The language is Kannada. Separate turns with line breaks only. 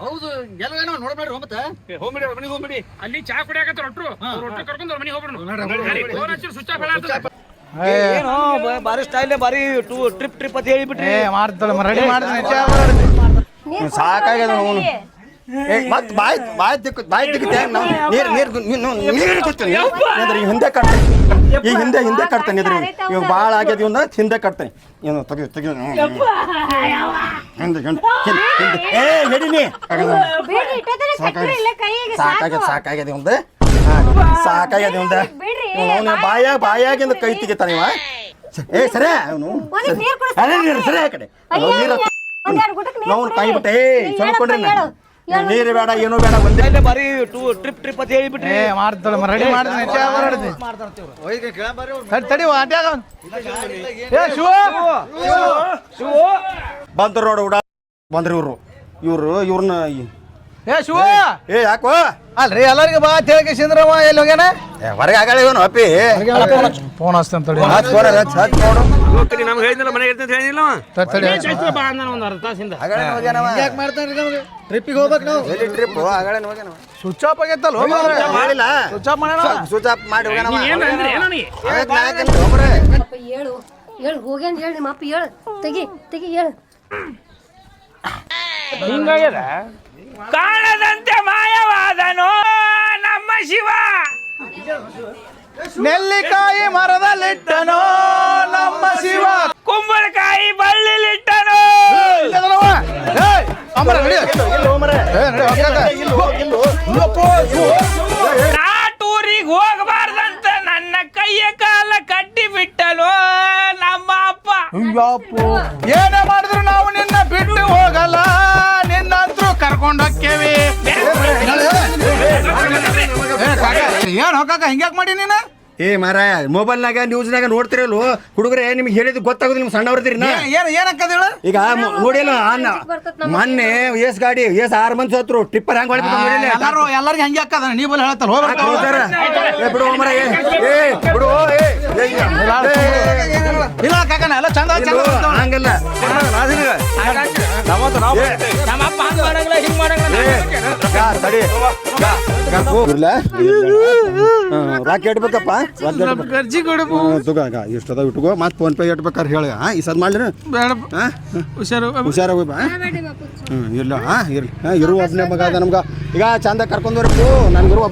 ಹೌದು ಎಲ್ಲ ನೋಡ್ಬೇಡ್ರಿ ಮತ್ತೆ
ಹೋಗ್ಬಿಡಿ ಮನೆಗೆ ಹೋಗ್ಬಿಡಿ. ಅಲ್ಲಿ ಚಾ ಕುಡಿಯಾಕತ್ತ ರೊಟ್ರು ಕರ್ಕೊಂಡು ಮನೆಗೆ ಹೋಗ್ಬಿಡು. ಸ್ವಿಚ್ ಆಫ್
ಏನು ಬಾರಿ ಸ್ಟೈಲ್ ಬಾರಿ ಟ್ರಿಪ್ ಅಂತ ಹೇಳಿಬಿಟ್ರಿ.
ಮಾಡ್ತಾಳೆ ರೆಡಿ ಮಾಡ್ತೀನಿ.
ಸಾಕಾಗ್ಯದ ಅವನು. ಮತ್ ಬಾಯ್ ತಿಕ್ಕುತ್ತೆ ನೀರು ಕೊಡ್ತೀನಿ. ಹಿಂದೆ ಕಟ್ತೇನೆ ಈಗ ಹಿಂದೆ ಕಟ್ತೇನೆ. ಇದ್ರಿ ಇವಾಗ ಭಾಳ ಆಗ್ಯದ ಇವಂದ ಹಿಂದೆ ಕಟ್ತೇನೆ. ಏನು ತೆಗಿ ಹಿಂದೆ ಏ ಹಿಡಿನಿ. ಸಾಕಾಗ್ಯದ ಇವಂದ ಸಾಕಾಗ್ಯದ ಇವಂದ. ಬಾಯಾಗಿಂದ ಕೈ ತೆಗಿತಾನೆ ಇವ. ಏ ಸರಿ ಅವನು ಸರಿ ಆ ಕಡೆ ನಾವು ಕೈ ಬಿಟ್ಟೆ ಹೇಳ್ಕೊಂಡ್ರಿ. ನೀರು ಬೇಡ ಏನು ಬೇಡ ಒಂದೇ
ಬಾರಿ ಟ್ರಿಪ್ ಅಂತ ಹೇಳಿಬಿಟ್ರಿ.
ಮಾಡ್ತಾಳೆ ರೆಡಿ ಮಾಡ್ತೀನಿ. ತಡಿ ಆಟ್ಯಾಗ
ಬಂದ್ರು ನೋಡು ಉಡ ಬಂದ್ರಿ ಇವ್ರನ್ನ
ಶಿವ
ಏ ಯಾಕೋ
ಅಲ್ರಿ ಎಲ್ಲರಿಗೆ ಬಾ ತಿಳಕೆ ಸಿಂದ್ರವ ಎಲ್ಲಿ ಹೋಗ್ಯಾನ
ಹೊರಗೆ ಆಗಲ್ಲ ಇವನು ಅಪ್ಪಿ
ಫೋನ್ ಹಚ್ತಾನ ತಡಿ.
ನೋಡು
ನಮ್ಗೆ ಹೇಳಿದ್ನಲ್ಲ ಮನೆಗೆ ಇರ್ತಂತ ಹೇಳಿಲ್ಲ ಒಂದು ಅರ್ಧ ತಾಸಿಂದ
ಯಾಕೆ ಮಾಡ್ತಾನ್ರಿ ನಮಗೆ ಟ್ರಿಪ್ಪಿಗೆ ಹೋಗ್ಬೇಕು ನಾವು.
ಎಲ್ಲಿ ಟ್ರಿಪ್ ಆಗಲೇ ಹೋಗ್ಯಾನ
ಸ್ವಿಚ್ ಆಫ್ ಆಗೈತಲ್ಲ
ಮಾಡಿಲ್ಲ
ಸ್ವಿಚ್ ಆಫ್ ಮಾಡೋಣ.
ಸ್ವಿಚ್ ಆಫ್ ಮಾಡಿ ಹೋಗ್ಯಾನ
ಹೇಳು ಹೇಳು ಹೋಗ್ಯಾನ ಹೇಳಿ ನಿಮ್ಮ ಅಪ್ಪ ಹೇಳು ತೆಗಿ ಹೇಳು.
ಹಿಂಗಾಗ್ಯದ ಕಾಣದಂತೆ ಮಾಯವಾದನೋ ನಮ್ಮ ಶಿವ.
ನೆಲ್ಲಿಕಾಯಿ ಮರದಲ್ಲಿಟ್ಟನೋ ನಮ್ಮ ಶಿವ.
ಕುಂಬಳಕಾಯಿ ಬಳ್ಳಿಲಿಟ್ಟನೋ. ನಾಟೂರಿಗೆ ಹೋಗಬಾರ್ದಂತ ನನ್ನ ಕೈಯ ಕಾಲ ಕಟ್ಟಿ ಬಿಟ್ಟನೋ ನಮ್ಮ ಅಪ್ಪ.
ಏನೇ ಮಾಡಿದ್ರು ನಾವು ನಿನ್ನ ಬಿಟ್ಟು ಹೋಗಲ್ಲ, ನಿನ್ನಂತ್ರು ಕರ್ಕೊಂಡು ಹೋಕ್ಕೇವಿ. ಏನ್ ಹೋಗಾಕ ಹಿಂಗ್ಯಾಕ್ ಮಾಡಿ ನೀನು?
ಏ ಮಾರಾಯ ಮೊಬೈಲ್ನಾಗ ನ್ಯೂಸ್ನಾಗ ನೋಡ್ತಿರಲ್ವ ಹುಡುಗರೇ, ನಿಮ್ಗೆ ಹೇಳಿದ್ ಗೊತ್ತಾಗೋದು ನಿಮ್ಗೆ ಸಣ್ಣವ್ರದಿರಿ.
ಏನಕ್ಕದ ಹೇಳು
ಈಗ ನೋಡಿಲ್ಲ ಮೊನ್ನೆ ಎಸ್ ಗಾಡಿ 6 ಮಂದಿ ಸತ್ರು ಟಿಪ್ಪರ್ ಹಂಗ
ಎಲ್ಲರಿಗೆ ಹಂಗೆ ಹಾಕದ ನೀ ಬೋಲ್ ಹೇಳ್ತಾರ
ಬಿಡು ಬಿಡು
ಇಲ್ಲ ಕಾಕನ ಎಲ್ಲ ಚಂದ
ಹಂಗಲ್ಲ ರಾಕಿ ಇಡ್ಬೇಕಪ್ಪ ಇಷ್ಟದ ಇಟ್ಕೋ ಮತ್ ಫೋನ್ ಪೇ ಇಟ್ಬೇಕಾರೆ ಹೇಳ ಈ ಸದ್ ಮಾಡ್ಲಿ ಹುಷಾರಾಗಿ ಬಾ. ಇರ್ಲ ಇರ್ಲಿ ಇರುವ ಒಬ್ಬನೇ ಮಗ ಅದ ನಮ್ಗ ಈಗ ಚಂದ ಕರ್ಕೊಂಡ್ಬರ್ಬೇಕು. ನನ್ಗಿರುವ